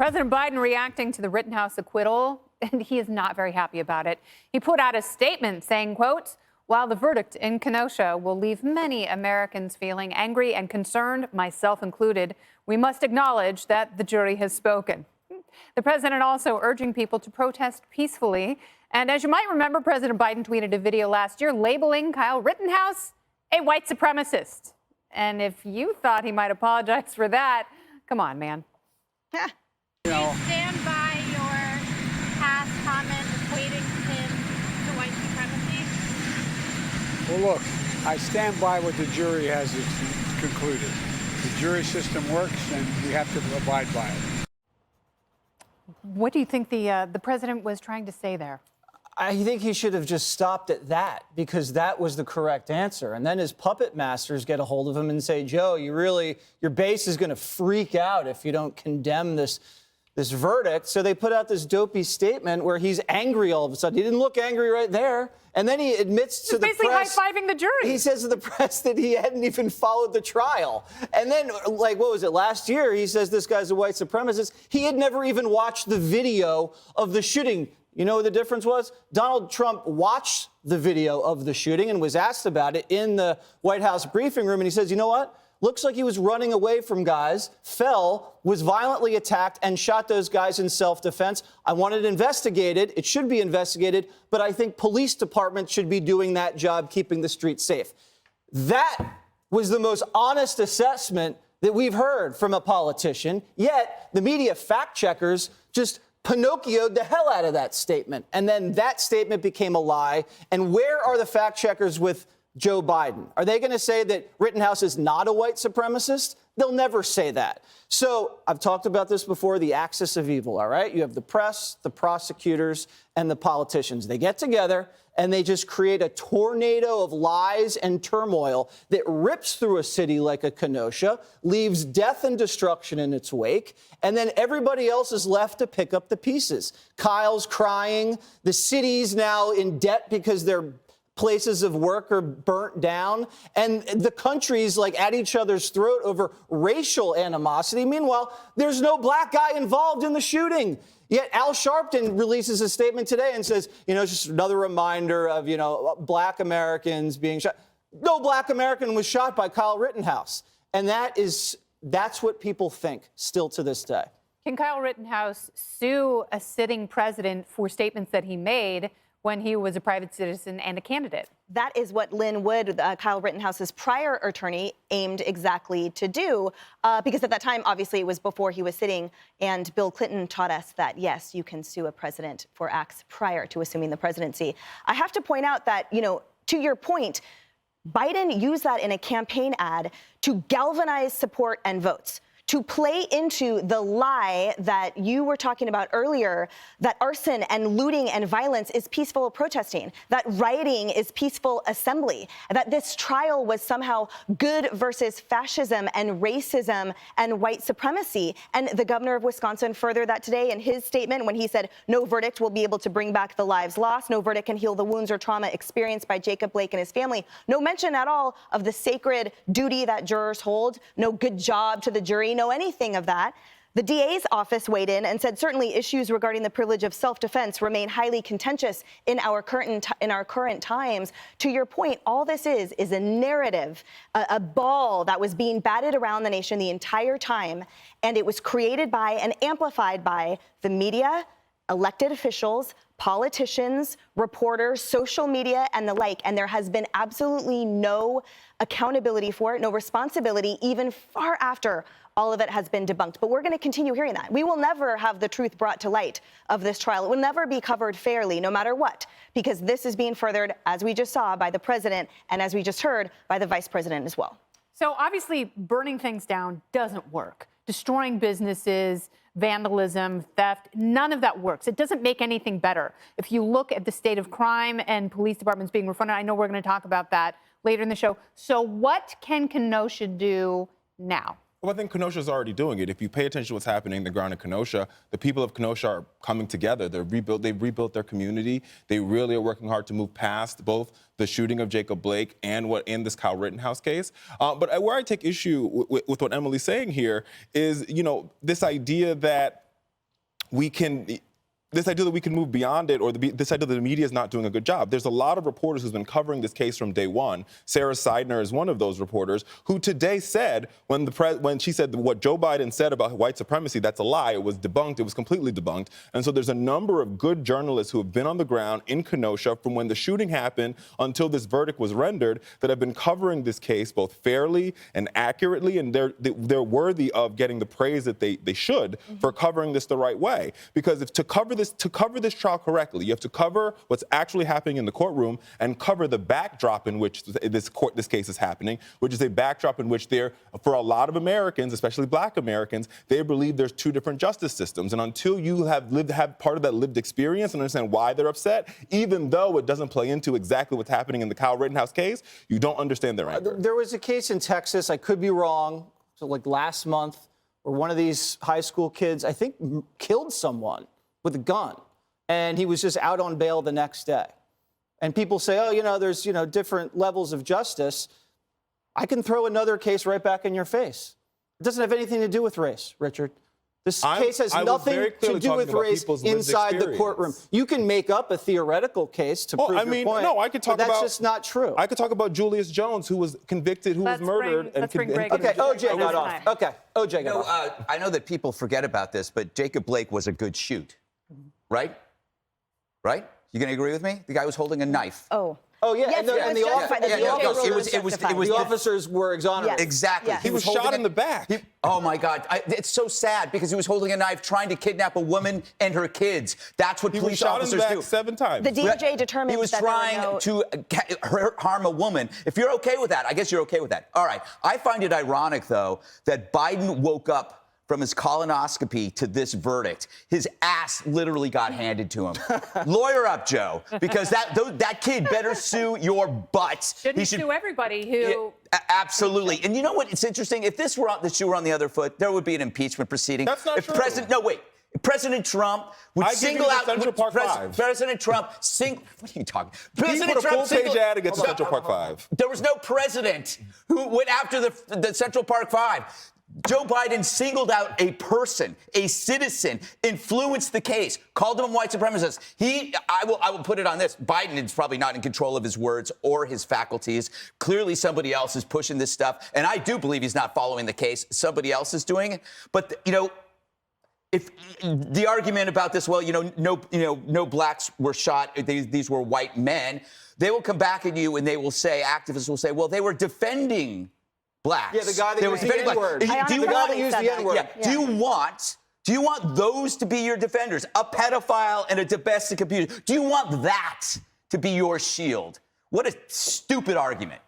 President Biden reacting to the Rittenhouse acquittal, and he is not very happy about it. He put out a statement saying, quote, "While the verdict in Kenosha will leave many Americans feeling angry and concerned, myself included, we must acknowledge that the jury has spoken." The president also urging people to protest peacefully. And as you might remember, President Biden tweeted a video last year labeling Kyle Rittenhouse a white supremacist. And if you thought he might apologize for that, come on, man. Do you stand by your past comment equating him to white supremacy? Well, look, I stand by what the jury has concluded. The jury system works, and we have to abide by it. What do you think the president was trying to say there? I think he should have just stopped at that, because that was the correct answer. And then his puppet masters get a hold of him and say, Joe, your base is going to freak out if you don't condemn this verdict. So they put out this dopey statement where he's angry all of a sudden. He didn't look angry right there. And then he admits to the press. He's basically high-fiving the jury. He says to the press that he hadn't even followed the trial. And then, like, what was it, last year, he says this guy's a white supremacist. He had never even watched the video of the shooting. You know what the difference was? Donald Trump watched the video of the shooting and was asked about it in the White House briefing room. And he says, you know what? Looks like he was running away from guys, fell, was violently attacked, and shot those guys in self-defense. I want it investigated. It should be investigated. But I think police departments should be doing that job, keeping the streets safe. That was the most honest assessment that we've heard from a politician. Yet the media fact checkers just Pinocchio'd the hell out of that statement. And then that statement became a lie. And where are the fact checkers with Joe Biden? Are they going to say that Rittenhouse is not a white supremacist? They'll never say that. So I've talked about this before, the axis of evil, all right? You have the press, the prosecutors, and the politicians. They get together and they just create a tornado of lies and turmoil that rips through a city like a Kenosha, leaves death and destruction in its wake, and then everybody else is left to pick up the pieces. Kyle's crying. The city's now in debt because their places of work are burnt down, and the country's like at each other's throat over racial animosity. Meanwhile, there's no black guy involved in the shooting. Yet Al Sharpton releases a statement today and says, it's just another reminder of, black Americans being shot. No black American was shot by Kyle Rittenhouse. And that's what people think still to this day. Can Kyle Rittenhouse sue a sitting president for statements that he made when he was a private citizen and a candidate? That is what Lynn Wood, Kyle Rittenhouse's prior attorney, aimed exactly to do, because at that time, obviously, it was before he was sitting, and Bill Clinton taught us that, yes, you can sue a president for acts prior to assuming the presidency. I have to point out that, to your point, Biden used that in a campaign ad to galvanize support and votes, to play into the lie that you were talking about earlier, that arson and looting and violence is peaceful protesting, that rioting is peaceful assembly, that this trial was somehow good versus fascism and racism and white supremacy. And the governor of Wisconsin furthered that today in his statement when he said no verdict will be able to bring back the lives lost, no verdict can heal the wounds or trauma experienced by Jacob Blake and his family. No mention at all of the sacred duty that jurors hold, no good job to the jury, no anything of that. The DA's office weighed in and said certainly issues regarding the privilege of self-defense remain highly contentious in our current times. To your point, all this is a narrative, a ball that was being batted around the nation the entire time, and it was created by and amplified by the media, elected officials, politicians, reporters, social media, and the like. And there has been absolutely no accountability for it, no responsibility, even far after all of it has been debunked. But we're going to continue hearing that. We will never have the truth brought to light of this trial. It will never be covered fairly, no matter what, because this is being furthered, as we just saw, by the president, and as we just heard, by the vice president as well. So obviously, burning things down doesn't work. Destroying businesses, vandalism, theft, none of that works. It doesn't make anything better. If you look at the state of crime and police departments being refunded, I know we're going to talk about that later in the show. So what can Kenosha do now? Well, I think Kenosha's already doing it. If you pay attention to what's happening on the ground in Kenosha, the people of Kenosha are coming together. They've rebuilt their community. They really are working hard to move past both the shooting of Jacob Blake and what in this Kyle Rittenhouse case. But where I take issue with what Emily's saying here is, this idea that this idea that we can move beyond it, or this idea that the media is not doing a good job. There's a lot of reporters who's been covering this case from day one. Sarah Seidner is one of those reporters who today said, when she said what Joe Biden said about white supremacy, that's a lie. It was debunked. It was completely debunked. And so there's a number of good journalists who have been on the ground in Kenosha from when the shooting happened until this verdict was rendered that have been covering this case both fairly and accurately, and they're worthy of getting the praise that they should for covering this the right way. Because to cover this trial correctly, you have to cover what's actually happening in the courtroom and cover the backdrop in which this case is happening, which is a backdrop in which for a lot of Americans, especially Black Americans, they believe there's two different justice systems. And until you have part of that lived experience and understand why they're upset, even though it doesn't play into exactly what's happening in the Kyle Rittenhouse case, you don't understand their anger. There was a case in Texas, I could be wrong, so like last month, where one of these high school kids, I think, killed someone with a gun, and he was just out on bail the next day. And people say, oh, there's, different levels of justice. I can throw another case right back in your face. It doesn't have anything to do with race, Richard. This case has nothing to do with race inside the courtroom. You can make up a theoretical case to prove your point. No, I could talk but about. That's just not true. I could talk about Julius Jones, who was convicted, who was murdered. Okay, OJ got off. Okay, OJ got off. I know that people forget about this, but Jacob Blake was a good shoot, right? Right? You gonna agree with me? The guy was holding a knife. Oh, yeah, Yes, and the officers were exonerated. Yes. Exactly. Yes. He was shot in the back. Oh, my God. It's so sad because he was holding a knife trying to kidnap a woman and her kids. That's what police officers do. He was shot in the back 7 times. The DOJ determined he was that trying to harm a woman. If you're okay with that, I guess you're okay with that. All right. I find it ironic, though, that Biden woke up from his colonoscopy to this verdict. His ass literally got handed to him. Lawyer up, Joe, because that kid better sue your butt. He should sue everybody who... Yeah, absolutely. And you know what? It's interesting. If this were the shoe were on the other foot, there would be an impeachment proceeding. That's not true. President Trump would single out Central Park 5. President Trump what are you talking? President Trump full-page ad against Central Park 5. There was no president who went after the Central Park 5. Joe Biden singled out a person, a citizen, influenced the case, called him a white supremacist. I will put it on this. Biden is probably not in control of his words or his faculties. Clearly somebody else is pushing this stuff. And I do believe he's not following the case. Somebody else is doing it. But, if the argument about this, no blacks were shot, these were white men, they will come back at you and they will say, activists will say, well, they were defending blacks. Yeah, the guy that used the N-word. The guy that used the N-word. Yeah. Do you want those to be your defenders? A pedophile and a domestic abuser. Do you want that to be your shield? What a stupid argument.